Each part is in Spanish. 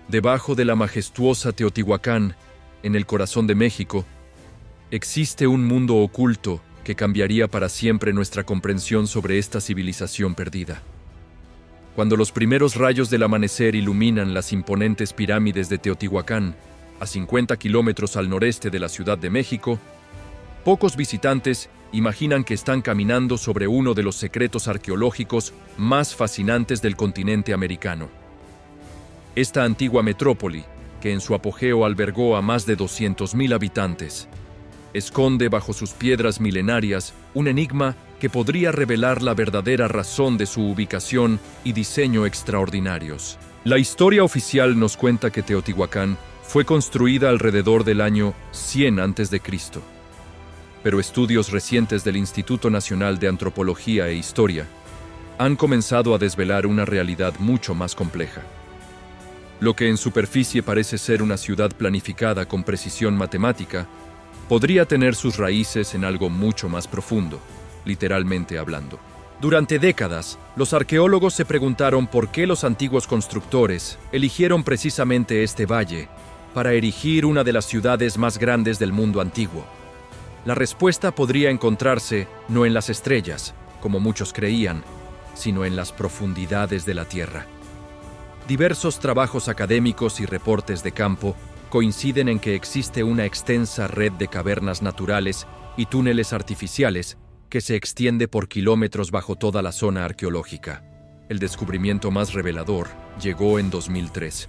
Debajo de la majestuosa Teotihuacán, en el corazón de México, existe un mundo oculto que cambiaría para siempre nuestra comprensión sobre esta civilización perdida. Cuando los primeros rayos del amanecer iluminan las imponentes pirámides de Teotihuacán, a 50 kilómetros al noreste de la Ciudad de México, pocos visitantes imaginan que están caminando sobre uno de los secretos arqueológicos más fascinantes del continente americano. Esta antigua metrópoli, que en su apogeo albergó a más de 200,000 habitantes, esconde bajo sus piedras milenarias un enigma que podría revelar la verdadera razón de su ubicación y diseño extraordinarios. La historia oficial nos cuenta que Teotihuacán fue construida alrededor del año 100 a.C., pero estudios recientes del Instituto Nacional de Antropología e Historia han comenzado a desvelar una realidad mucho más compleja. Lo que en superficie parece ser una ciudad planificada con precisión matemática, podría tener sus raíces en algo mucho más profundo, literalmente hablando. Durante décadas, los arqueólogos se preguntaron por qué los antiguos constructores eligieron precisamente este valle para erigir una de las ciudades más grandes del mundo antiguo. La respuesta podría encontrarse no en las estrellas, como muchos creían, sino en las profundidades de la Tierra. Diversos trabajos académicos y reportes de campo coinciden en que existe una extensa red de cavernas naturales y túneles artificiales que se extiende por kilómetros bajo toda la zona arqueológica. El descubrimiento más revelador llegó en 2003,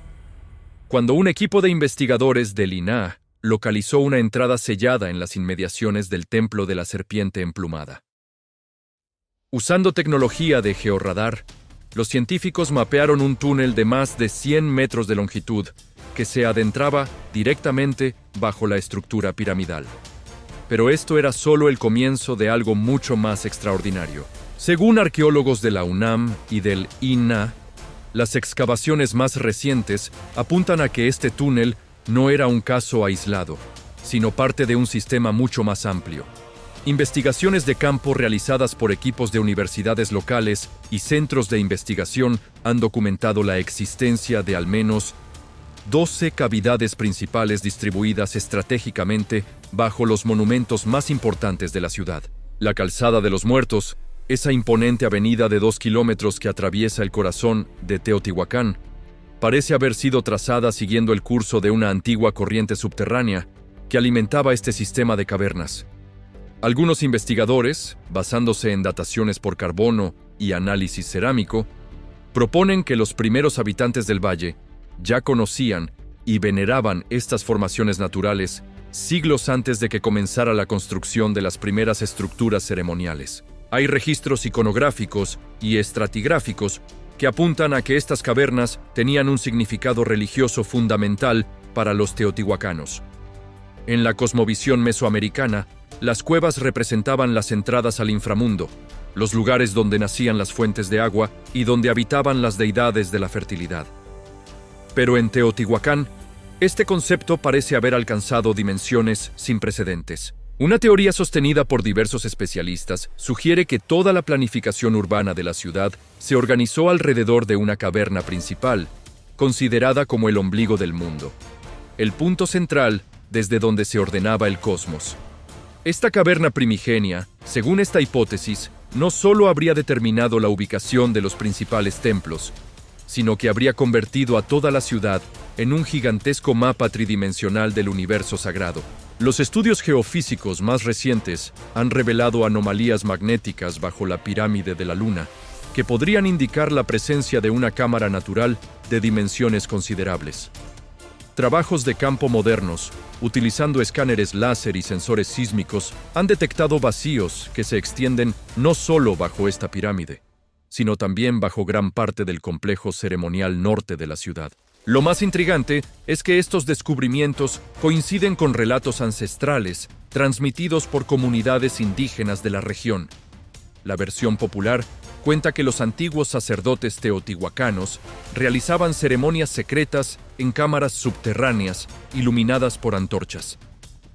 cuando un equipo de investigadores del INAH localizó una entrada sellada en las inmediaciones del Templo de la Serpiente Emplumada. Usando tecnología de georradar, los científicos mapearon un túnel de más de 100 metros de longitud que se adentraba directamente bajo la estructura piramidal. Pero esto era solo el comienzo de algo mucho más extraordinario. Según arqueólogos de la UNAM y del INAH, las excavaciones más recientes apuntan a que este túnel no era un caso aislado, sino parte de un sistema mucho más amplio. Investigaciones de campo realizadas por equipos de universidades locales y centros de investigación han documentado la existencia de al menos 12 cavidades principales distribuidas estratégicamente bajo los monumentos más importantes de la ciudad. La Calzada de los Muertos, esa imponente avenida de 2 kilómetros que atraviesa el corazón de Teotihuacán, parece haber sido trazada siguiendo el curso de una antigua corriente subterránea que alimentaba este sistema de cavernas. Algunos investigadores, basándose en dataciones por carbono y análisis cerámico, proponen que los primeros habitantes del valle ya conocían y veneraban estas formaciones naturales siglos antes de que comenzara la construcción de las primeras estructuras ceremoniales. Hay registros iconográficos y estratigráficos que apuntan a que estas cavernas tenían un significado religioso fundamental para los teotihuacanos. En la cosmovisión mesoamericana, las cuevas representaban las entradas al inframundo, los lugares donde nacían las fuentes de agua y donde habitaban las deidades de la fertilidad. Pero en Teotihuacán, este concepto parece haber alcanzado dimensiones sin precedentes. Una teoría sostenida por diversos especialistas sugiere que toda la planificación urbana de la ciudad se organizó alrededor de una caverna principal, considerada como el ombligo del mundo, el punto central desde donde se ordenaba el cosmos. Esta caverna primigenia, según esta hipótesis, no solo habría determinado la ubicación de los principales templos, sino que habría convertido a toda la ciudad en un gigantesco mapa tridimensional del universo sagrado. Los estudios geofísicos más recientes han revelado anomalías magnéticas bajo la pirámide de la Luna, que podrían indicar la presencia de una cámara natural de dimensiones considerables. Trabajos de campo modernos, utilizando escáneres láser y sensores sísmicos, han detectado vacíos que se extienden no solo bajo esta pirámide, sino también bajo gran parte del complejo ceremonial norte de la ciudad. Lo más intrigante es que estos descubrimientos coinciden con relatos ancestrales transmitidos por comunidades indígenas de la región. La versión popular cuenta que los antiguos sacerdotes teotihuacanos realizaban ceremonias secretas en cámaras subterráneas iluminadas por antorchas,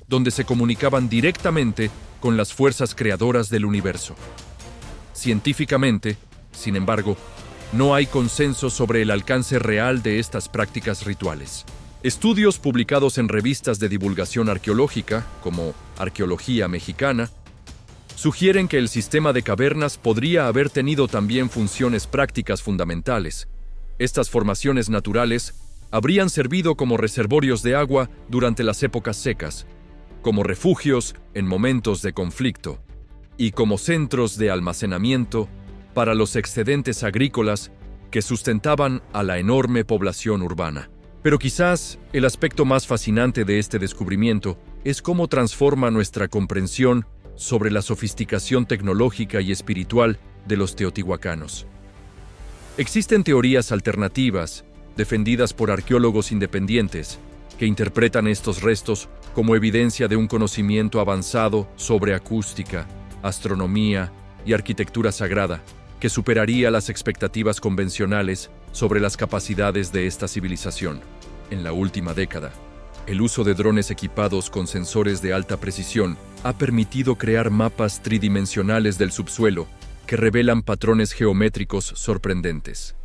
donde se comunicaban directamente con las fuerzas creadoras del universo. Científicamente, sin embargo, no hay consenso sobre el alcance real de estas prácticas rituales. Estudios publicados en revistas de divulgación arqueológica, como Arqueología Mexicana, sugieren que el sistema de cavernas podría haber tenido también funciones prácticas fundamentales. Estas formaciones naturales habrían servido como reservorios de agua durante las épocas secas, como refugios en momentos de conflicto y como centros de almacenamiento para los excedentes agrícolas que sustentaban a la enorme población urbana. Pero quizás el aspecto más fascinante de este descubrimiento es cómo transforma nuestra comprensión sobre la sofisticación tecnológica y espiritual de los teotihuacanos. Existen teorías alternativas, defendidas por arqueólogos independientes, que interpretan estos restos como evidencia de un conocimiento avanzado sobre acústica, astronomía y arquitectura sagrada, que superaría las expectativas convencionales sobre las capacidades de esta civilización. En la última década, el uso de drones equipados con sensores de alta precisión ha permitido crear mapas tridimensionales del subsuelo que revelan patrones geométricos sorprendentes.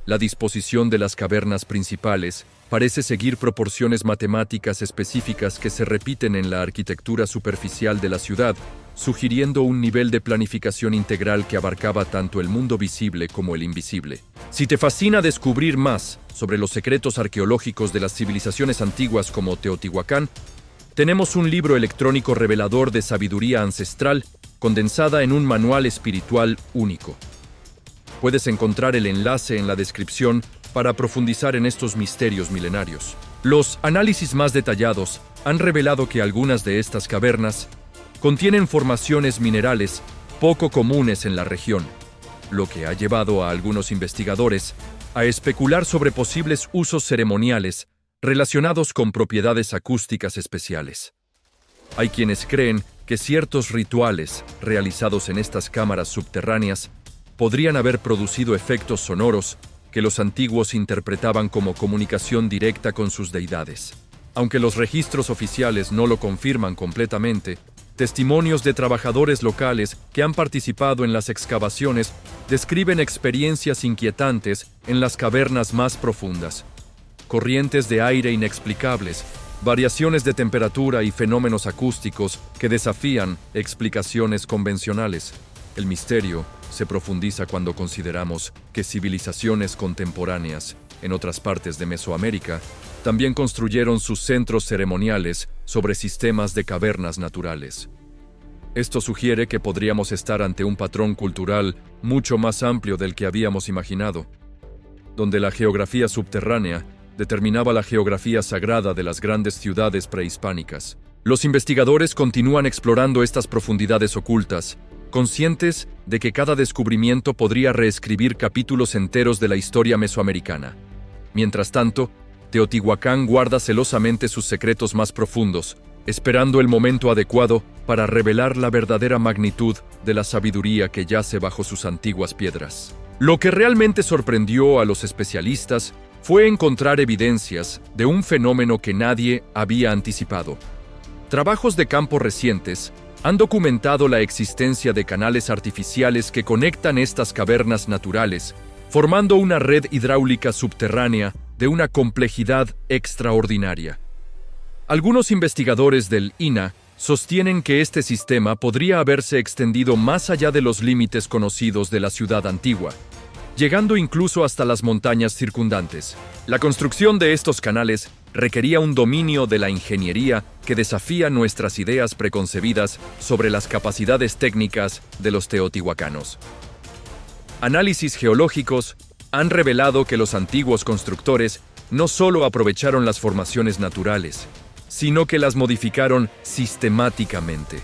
La disposición de las cavernas principales parece seguir proporciones matemáticas específicas que se repiten en la arquitectura superficial de la ciudad, sugiriendo un nivel de planificación integral que abarcaba tanto el mundo visible como el invisible. Si te fascina descubrir más sobre los secretos arqueológicos de las civilizaciones antiguas como Teotihuacán, tenemos un libro electrónico revelador de sabiduría ancestral condensada en un manual espiritual único. Puedes encontrar el enlace en la descripción para profundizar en estos misterios milenarios. Los análisis más detallados han revelado que algunas de estas cavernas contienen formaciones minerales poco comunes en la región, lo que ha llevado a algunos investigadores a especular sobre posibles usos ceremoniales relacionados con propiedades acústicas especiales. Hay quienes creen que ciertos rituales realizados en estas cámaras subterráneas podrían haber producido efectos sonoros que los antiguos interpretaban como comunicación directa con sus deidades. Aunque los registros oficiales no lo confirman completamente, testimonios de trabajadores locales que han participado en las excavaciones describen experiencias inquietantes en las cavernas más profundas. Corrientes de aire inexplicables, variaciones de temperatura y fenómenos acústicos que desafían explicaciones convencionales. El misterio se profundiza cuando consideramos que civilizaciones contemporáneas en otras partes de Mesoamérica también construyeron sus centros ceremoniales sobre sistemas de cavernas naturales. Esto sugiere que podríamos estar ante un patrón cultural mucho más amplio del que habíamos imaginado, donde la geografía subterránea determinaba la geografía sagrada de las grandes ciudades prehispánicas. Los investigadores continúan explorando estas profundidades ocultas, conscientes de que cada descubrimiento podría reescribir capítulos enteros de la historia mesoamericana. Mientras tanto, Teotihuacán guarda celosamente sus secretos más profundos, esperando el momento adecuado para revelar la verdadera magnitud de la sabiduría que yace bajo sus antiguas piedras. Lo que realmente sorprendió a los especialistas fue encontrar evidencias de un fenómeno que nadie había anticipado. Trabajos de campo recientes han documentado la existencia de canales artificiales que conectan estas cavernas naturales, formando una red hidráulica subterránea de una complejidad extraordinaria. Algunos investigadores del INAH sostienen que este sistema podría haberse extendido más allá de los límites conocidos de la ciudad antigua, llegando incluso hasta las montañas circundantes. La construcción de estos canales requería un dominio de la ingeniería que desafía nuestras ideas preconcebidas sobre las capacidades técnicas de los teotihuacanos. Análisis geológicos han revelado que los antiguos constructores no solo aprovecharon las formaciones naturales, sino que las modificaron sistemáticamente.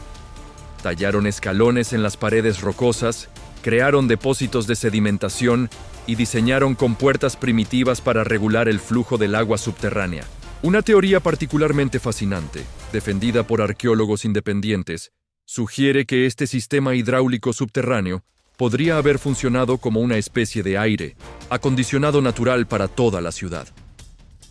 Tallaron escalones en las paredes rocosas, crearon depósitos de sedimentación y diseñaron compuertas primitivas para regular el flujo del agua subterránea. Una teoría particularmente fascinante, defendida por arqueólogos independientes, sugiere que este sistema hidráulico subterráneo podría haber funcionado como una especie de aire acondicionado natural para toda la ciudad.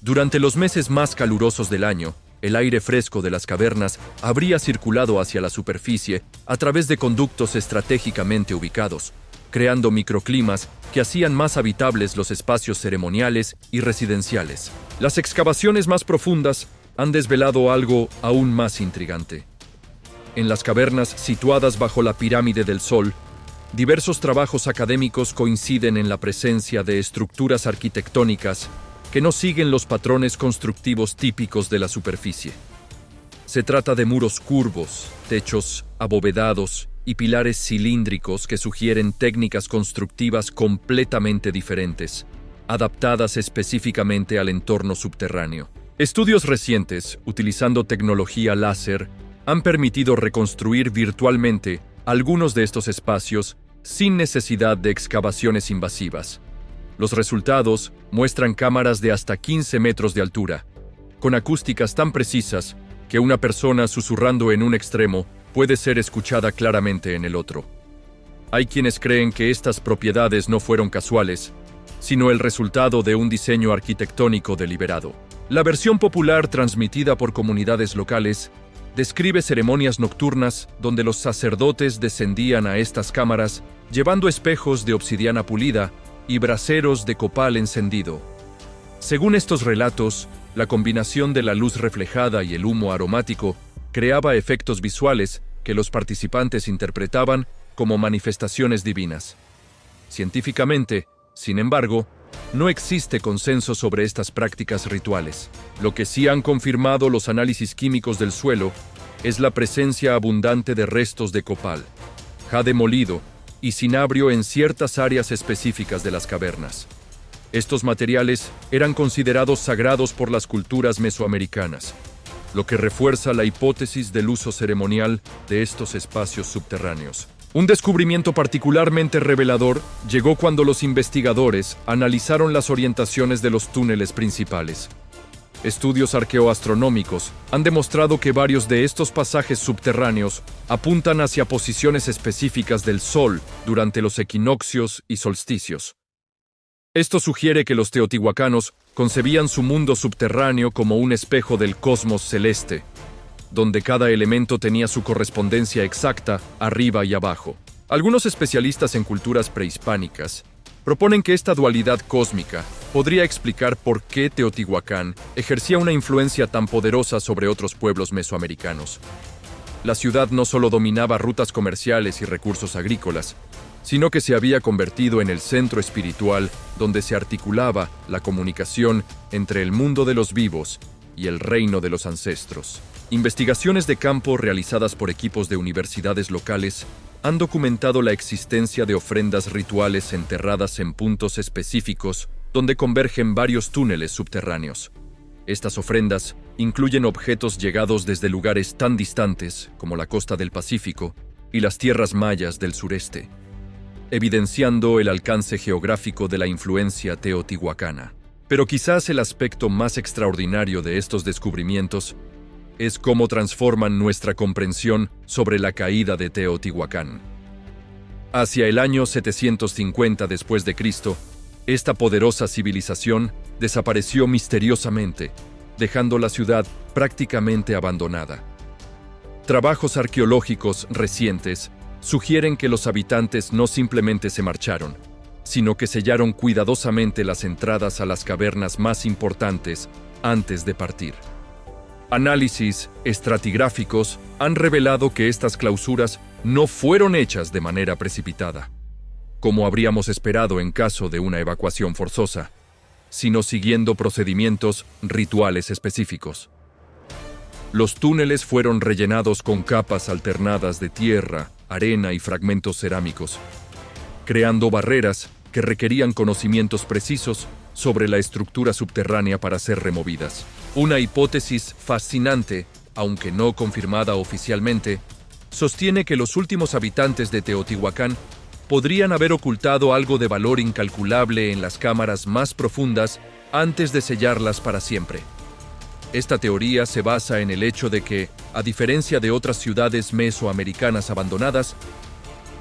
Durante los meses más calurosos del año, el aire fresco de las cavernas habría circulado hacia la superficie a través de conductos estratégicamente ubicados, creando microclimas que hacían más habitables los espacios ceremoniales y residenciales. Las excavaciones más profundas han desvelado algo aún más intrigante. En las cavernas situadas bajo la pirámide del Sol, diversos trabajos académicos coinciden en la presencia de estructuras arquitectónicas que no siguen los patrones constructivos típicos de la superficie. Se trata de muros curvos, techos abovedados y pilares cilíndricos que sugieren técnicas constructivas completamente diferentes, adaptadas específicamente al entorno subterráneo. Estudios recientes, utilizando tecnología láser, han permitido reconstruir virtualmente algunos de estos espacios sin necesidad de excavaciones invasivas. Los resultados muestran cámaras de hasta 15 metros de altura, con acústicas tan precisas que una persona susurrando en un extremo puede ser escuchada claramente en el otro. Hay quienes creen que estas propiedades no fueron casuales, sino el resultado de un diseño arquitectónico deliberado. La versión popular transmitida por comunidades locales describe ceremonias nocturnas donde los sacerdotes descendían a estas cámaras llevando espejos de obsidiana pulida y braseros de copal encendido. Según estos relatos, la combinación de la luz reflejada y el humo aromático creaba efectos visuales que los participantes interpretaban como manifestaciones divinas. Científicamente, sin embargo, no existe consenso sobre estas prácticas rituales. Lo que sí han confirmado los análisis químicos del suelo es la presencia abundante de restos de copal, jade molido y cinabrio en ciertas áreas específicas de las cavernas. Estos materiales eran considerados sagrados por las culturas mesoamericanas, lo que refuerza la hipótesis del uso ceremonial de estos espacios subterráneos. Un descubrimiento particularmente revelador llegó cuando los investigadores analizaron las orientaciones de los túneles principales. Estudios arqueoastronómicos han demostrado que varios de estos pasajes subterráneos apuntan hacia posiciones específicas del Sol durante los equinoccios y solsticios. Esto sugiere que los teotihuacanos concebían su mundo subterráneo como un espejo del cosmos celeste, donde cada elemento tenía su correspondencia exacta arriba y abajo. Algunos especialistas en culturas prehispánicas proponen que esta dualidad cósmica podría explicar por qué Teotihuacán ejercía una influencia tan poderosa sobre otros pueblos mesoamericanos. La ciudad no solo dominaba rutas comerciales y recursos agrícolas, sino que se había convertido en el centro espiritual donde se articulaba la comunicación entre el mundo de los vivos y el reino de los ancestros. Investigaciones de campo realizadas por equipos de universidades locales han documentado la existencia de ofrendas rituales enterradas en puntos específicos donde convergen varios túneles subterráneos. Estas ofrendas incluyen objetos llegados desde lugares tan distantes como la costa del Pacífico y las tierras mayas del sureste, evidenciando el alcance geográfico de la influencia teotihuacana. Pero quizás el aspecto más extraordinario de estos descubrimientos es cómo transforman nuestra comprensión sobre la caída de Teotihuacán. Hacia el año 750 después de Cristo, esta poderosa civilización desapareció misteriosamente, dejando la ciudad prácticamente abandonada. Trabajos arqueológicos recientes sugieren que los habitantes no simplemente se marcharon, sino que sellaron cuidadosamente las entradas a las cavernas más importantes antes de partir. Análisis estratigráficos han revelado que estas clausuras no fueron hechas de manera precipitada, como habríamos esperado en caso de una evacuación forzosa, sino siguiendo procedimientos rituales específicos. Los túneles fueron rellenados con capas alternadas de tierra, arena y fragmentos cerámicos, creando barreras que requerían conocimientos precisos sobre la estructura subterránea para ser removidas. Una hipótesis fascinante, aunque no confirmada oficialmente, sostiene que los últimos habitantes de Teotihuacán podrían haber ocultado algo de valor incalculable en las cámaras más profundas antes de sellarlas para siempre. Esta teoría se basa en el hecho de que, a diferencia de otras ciudades mesoamericanas abandonadas,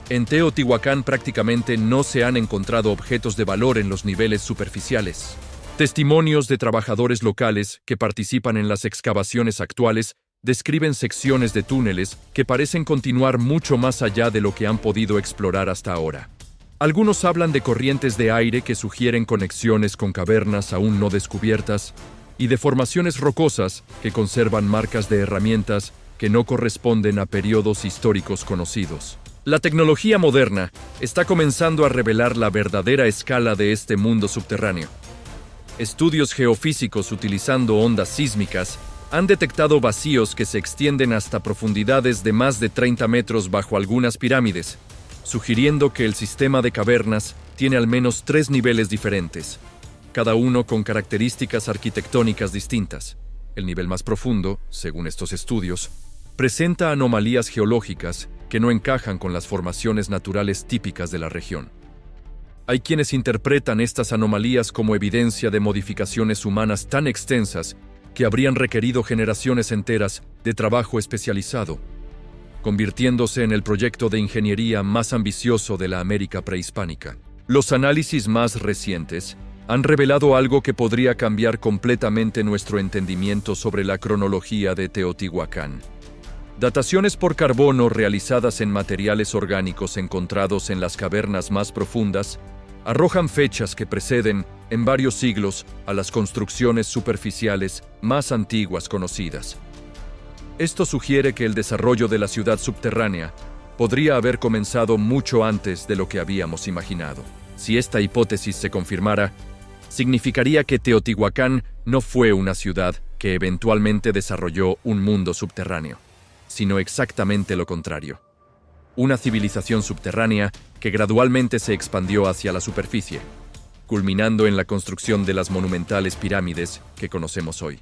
en Teotihuacán prácticamente no se han encontrado objetos de valor en los niveles superficiales. Testimonios de trabajadores locales que participan en las excavaciones actuales describen secciones de túneles que parecen continuar mucho más allá de lo que han podido explorar hasta ahora. Algunos hablan de corrientes de aire que sugieren conexiones con cavernas aún no descubiertas y de formaciones rocosas que conservan marcas de herramientas que no corresponden a periodos históricos conocidos. La tecnología moderna está comenzando a revelar la verdadera escala de este mundo subterráneo. Estudios geofísicos utilizando ondas sísmicas han detectado vacíos que se extienden hasta profundidades de más de 30 metros bajo algunas pirámides, sugiriendo que el sistema de cavernas tiene al menos 3 niveles diferentes, cada uno con características arquitectónicas distintas. El nivel más profundo, según estos estudios, presenta anomalías geológicas que no encajan con las formaciones naturales típicas de la región. Hay quienes interpretan estas anomalías como evidencia de modificaciones humanas tan extensas que habrían requerido generaciones enteras de trabajo especializado, convirtiéndose en el proyecto de ingeniería más ambicioso de la América prehispánica. Los análisis más recientes han revelado algo que podría cambiar completamente nuestro entendimiento sobre la cronología de Teotihuacán. Dataciones por carbono realizadas en materiales orgánicos encontrados en las cavernas más profundas arrojan fechas que preceden, en varios siglos, a las construcciones superficiales más antiguas conocidas. Esto sugiere que el desarrollo de la ciudad subterránea podría haber comenzado mucho antes de lo que habíamos imaginado. Si esta hipótesis se confirmara, significaría que Teotihuacán no fue una ciudad que eventualmente desarrolló un mundo subterráneo, sino exactamente lo contrario. Una civilización subterránea que gradualmente se expandió hacia la superficie, culminando en la construcción de las monumentales pirámides que conocemos hoy.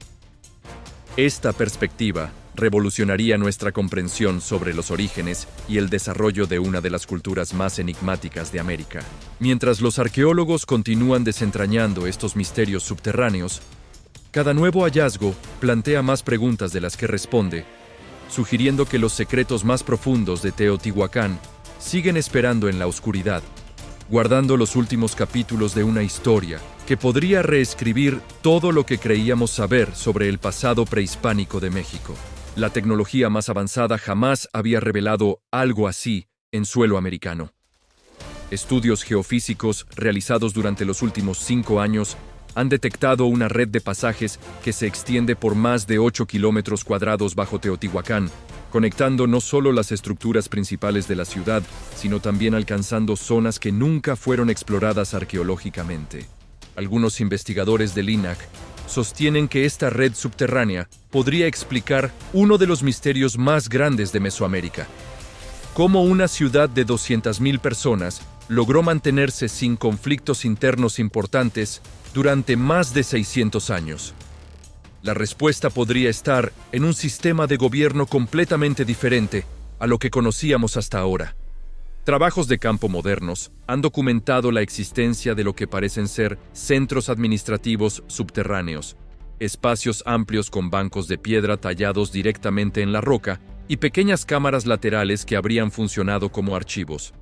Esta perspectiva revolucionaría nuestra comprensión sobre los orígenes y el desarrollo de una de las culturas más enigmáticas de América. Mientras los arqueólogos continúan desentrañando estos misterios subterráneos, cada nuevo hallazgo plantea más preguntas de las que responde, sugiriendo que los secretos más profundos de Teotihuacán siguen esperando en la oscuridad, guardando los últimos capítulos de una historia que podría reescribir todo lo que creíamos saber sobre el pasado prehispánico de México. La tecnología más avanzada jamás había revelado algo así en suelo americano. Estudios geofísicos realizados durante los últimos 5 años han detectado una red de pasajes que se extiende por más de 8 kilómetros cuadrados bajo Teotihuacán, conectando no solo las estructuras principales de la ciudad, sino también alcanzando zonas que nunca fueron exploradas arqueológicamente. Algunos investigadores del INAH sostienen que esta red subterránea podría explicar uno de los misterios más grandes de Mesoamérica: cómo una ciudad de 200,000 personas logró mantenerse sin conflictos internos importantes durante más de 600 años. La respuesta podría estar en un sistema de gobierno completamente diferente a lo que conocíamos hasta ahora. Trabajos de campo modernos han documentado la existencia de lo que parecen ser centros administrativos subterráneos, espacios amplios con bancos de piedra tallados directamente en la roca y pequeñas cámaras laterales que habrían funcionado como archivos.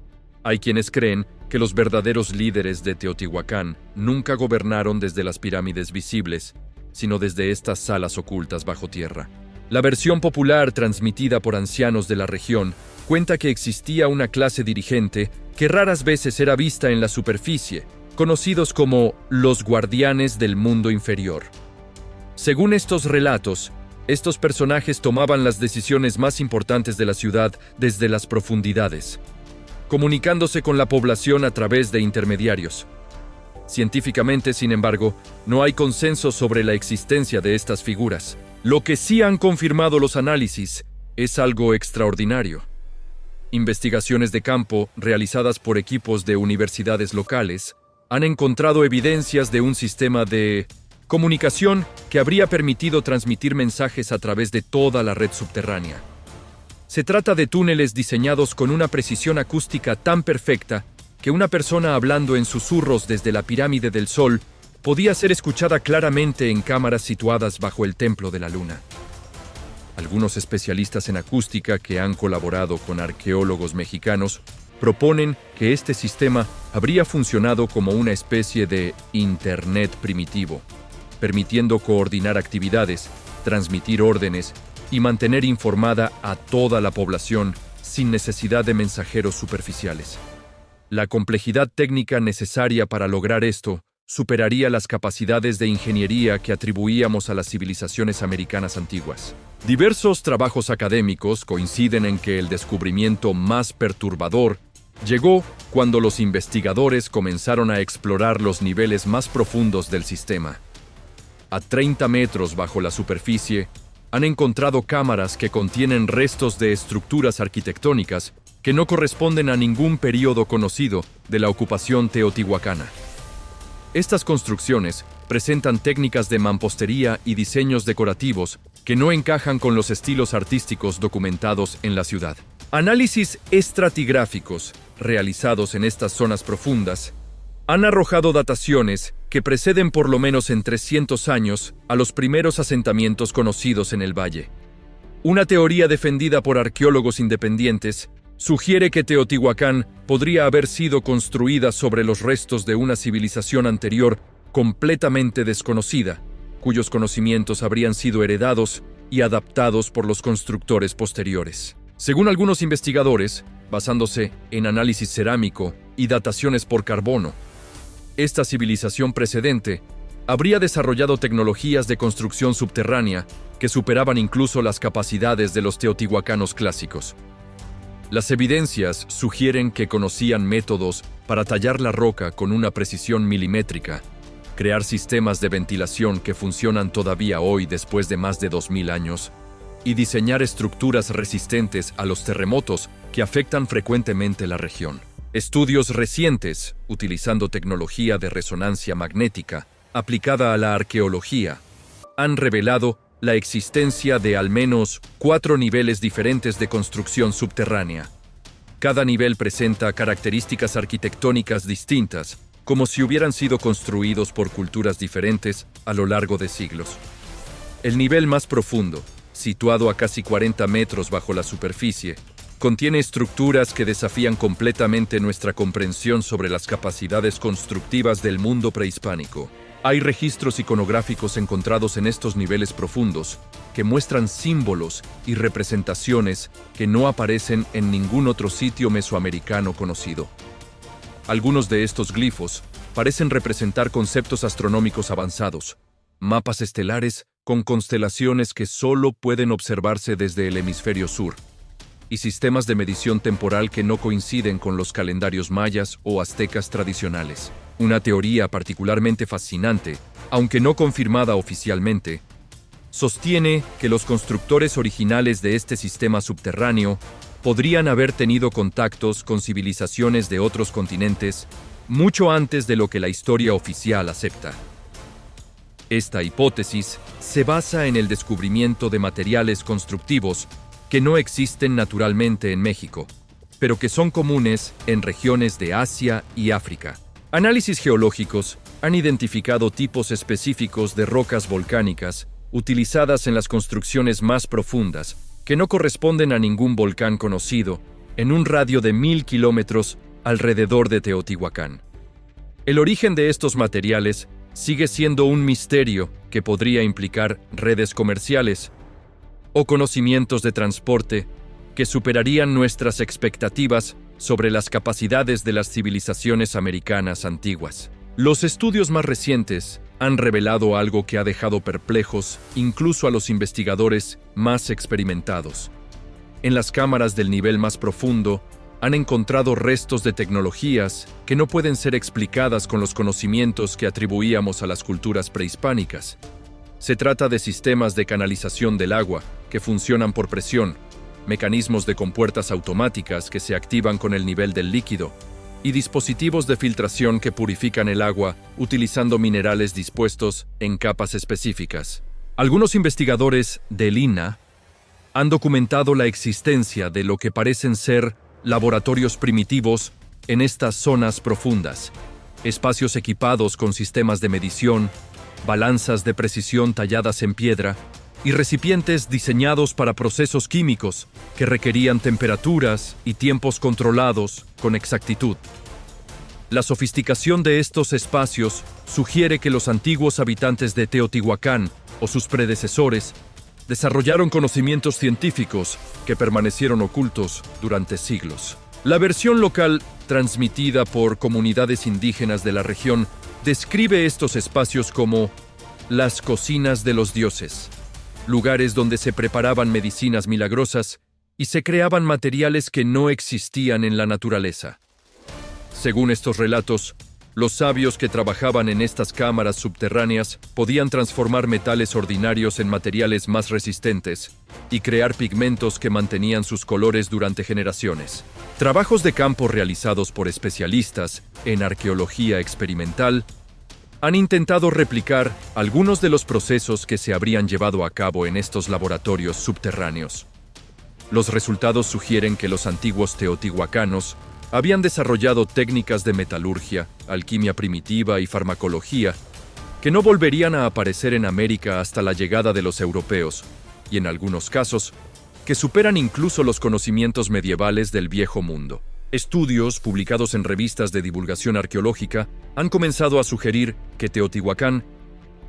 Hay quienes creen que los verdaderos líderes de Teotihuacán nunca gobernaron desde las pirámides visibles, sino desde estas salas ocultas bajo tierra. La versión popular transmitida por ancianos de la región cuenta que existía una clase dirigente que raras veces era vista en la superficie, conocidos como los guardianes del mundo inferior. Según estos relatos, estos personajes tomaban las decisiones más importantes de la ciudad desde las profundidades, comunicándose con la población a través de intermediarios. Científicamente, sin embargo, no hay consenso sobre la existencia de estas figuras. Lo que sí han confirmado los análisis es algo extraordinario. Investigaciones de campo realizadas por equipos de universidades locales han encontrado evidencias de un sistema de comunicación que habría permitido transmitir mensajes a través de toda la red subterránea. Se trata de túneles diseñados con una precisión acústica tan perfecta que una persona hablando en susurros desde la pirámide del Sol podía ser escuchada claramente en cámaras situadas bajo el Templo de la Luna. Algunos especialistas en acústica que han colaborado con arqueólogos mexicanos proponen que este sistema habría funcionado como una especie de Internet primitivo, permitiendo coordinar actividades, transmitir órdenes y mantener informada a toda la población sin necesidad de mensajeros superficiales. La complejidad técnica necesaria para lograr esto superaría las capacidades de ingeniería que atribuíamos a las civilizaciones americanas antiguas. Diversos trabajos académicos coinciden en que el descubrimiento más perturbador llegó cuando los investigadores comenzaron a explorar los niveles más profundos del sistema. A 30 metros bajo la superficie, han encontrado cámaras que contienen restos de estructuras arquitectónicas que no corresponden a ningún período conocido de la ocupación teotihuacana. Estas construcciones presentan técnicas de mampostería y diseños decorativos que no encajan con los estilos artísticos documentados en la ciudad. Análisis estratigráficos realizados en estas zonas profundas han arrojado dataciones que preceden por lo menos en 300 años a los primeros asentamientos conocidos en el valle. Una teoría defendida por arqueólogos independientes sugiere que Teotihuacán podría haber sido construida sobre los restos de una civilización anterior completamente desconocida, cuyos conocimientos habrían sido heredados y adaptados por los constructores posteriores. Según algunos investigadores, basándose en análisis cerámico y dataciones por carbono, esta civilización precedente habría desarrollado tecnologías de construcción subterránea que superaban incluso las capacidades de los teotihuacanos clásicos. Las evidencias sugieren que conocían métodos para tallar la roca con una precisión milimétrica, crear sistemas de ventilación que funcionan todavía hoy después de más de 2000 años, y diseñar estructuras resistentes a los terremotos que afectan frecuentemente la región. Estudios recientes, utilizando tecnología de resonancia magnética aplicada a la arqueología, han revelado la existencia de al menos 4 niveles diferentes de construcción subterránea. Cada nivel presenta características arquitectónicas distintas, como si hubieran sido construidos por culturas diferentes a lo largo de siglos. El nivel más profundo, situado a casi 40 metros bajo la superficie, contiene estructuras que desafían completamente nuestra comprensión sobre las capacidades constructivas del mundo prehispánico. Hay registros iconográficos encontrados en estos niveles profundos que muestran símbolos y representaciones que no aparecen en ningún otro sitio mesoamericano conocido. Algunos de estos glifos parecen representar conceptos astronómicos avanzados, mapas estelares con constelaciones que solo pueden observarse desde el hemisferio sur, y sistemas de medición temporal que no coinciden con los calendarios mayas o aztecas tradicionales. Una teoría particularmente fascinante, aunque no confirmada oficialmente, sostiene que los constructores originales de este sistema subterráneo podrían haber tenido contactos con civilizaciones de otros continentes mucho antes de lo que la historia oficial acepta. Esta hipótesis se basa en el descubrimiento de materiales constructivos que no existen naturalmente en México, pero que son comunes en regiones de Asia y África. Análisis geológicos han identificado tipos específicos de rocas volcánicas utilizadas en las construcciones más profundas, que no corresponden a ningún volcán conocido, en un radio de 1000 kilómetros alrededor de Teotihuacán. El origen de estos materiales sigue siendo un misterio que podría implicar redes comerciales o conocimientos de transporte que superarían nuestras expectativas sobre las capacidades de las civilizaciones americanas antiguas. Los estudios más recientes han revelado algo que ha dejado perplejos incluso a los investigadores más experimentados. En las cámaras del nivel más profundo han encontrado restos de tecnologías que no pueden ser explicadas con los conocimientos que atribuíamos a las culturas prehispánicas. Se trata de sistemas de canalización del agua que funcionan por presión, mecanismos de compuertas automáticas que se activan con el nivel del líquido, y dispositivos de filtración que purifican el agua utilizando minerales dispuestos en capas específicas. Algunos investigadores del INAH han documentado la existencia de lo que parecen ser laboratorios primitivos en estas zonas profundas, espacios equipados con sistemas de medición, balanzas de precisión talladas en piedra y recipientes diseñados para procesos químicos que requerían temperaturas y tiempos controlados con exactitud. La sofisticación de estos espacios sugiere que los antiguos habitantes de Teotihuacán o sus predecesores desarrollaron conocimientos científicos que permanecieron ocultos durante siglos. La versión local, transmitida por comunidades indígenas de la región, describe estos espacios como las cocinas de los dioses, lugares donde se preparaban medicinas milagrosas y se creaban materiales que no existían en la naturaleza. Según estos relatos, los sabios que trabajaban en estas cámaras subterráneas podían transformar metales ordinarios en materiales más resistentes y crear pigmentos que mantenían sus colores durante generaciones. Trabajos de campo realizados por especialistas en arqueología experimental han intentado replicar algunos de los procesos que se habrían llevado a cabo en estos laboratorios subterráneos. Los resultados sugieren que los antiguos teotihuacanos habían desarrollado técnicas de metalurgia, alquimia primitiva y farmacología que no volverían a aparecer en América hasta la llegada de los europeos, y en algunos casos, que superan incluso los conocimientos medievales del Viejo Mundo. Estudios publicados en revistas de divulgación arqueológica han comenzado a sugerir que Teotihuacán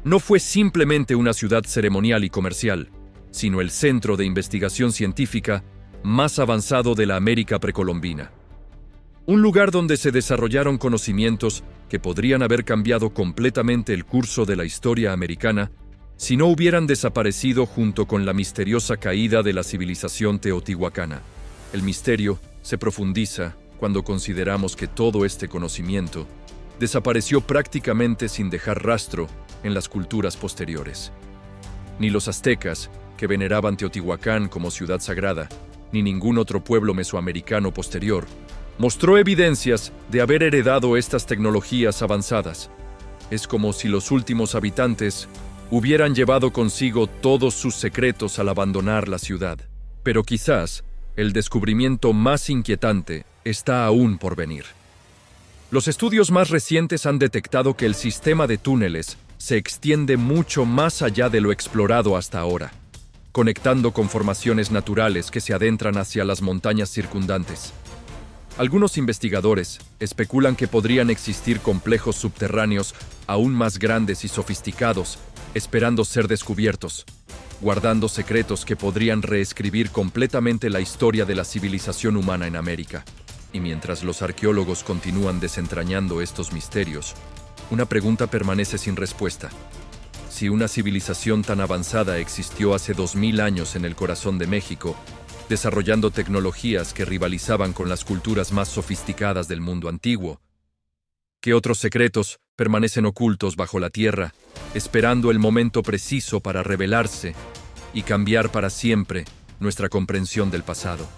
no fue simplemente una ciudad ceremonial y comercial, sino el centro de investigación científica más avanzado de la América precolombina. Un lugar donde se desarrollaron conocimientos que podrían haber cambiado completamente el curso de la historia americana si no hubieran desaparecido junto con la misteriosa caída de la civilización teotihuacana. El misterio se profundiza cuando consideramos que todo este conocimiento desapareció prácticamente sin dejar rastro en las culturas posteriores. Ni los aztecas, que veneraban Teotihuacán como ciudad sagrada, ni ningún otro pueblo mesoamericano posterior, mostró evidencias de haber heredado estas tecnologías avanzadas. Es como si los últimos habitantes hubieran llevado consigo todos sus secretos al abandonar la ciudad. Pero quizás el descubrimiento más inquietante está aún por venir. Los estudios más recientes han detectado que el sistema de túneles se extiende mucho más allá de lo explorado hasta ahora, conectando con formaciones naturales que se adentran hacia las montañas circundantes. Algunos investigadores especulan que podrían existir complejos subterráneos aún más grandes y sofisticados, esperando ser descubiertos, guardando secretos que podrían reescribir completamente la historia de la civilización humana en América. Y mientras los arqueólogos continúan desentrañando estos misterios, una pregunta permanece sin respuesta. Si una civilización tan avanzada existió hace 2000 años en el corazón de México, desarrollando tecnologías que rivalizaban con las culturas más sofisticadas del mundo antiguo, ¿qué otros secretos permanecen ocultos bajo la tierra, esperando el momento preciso para revelarse y cambiar para siempre nuestra comprensión del pasado?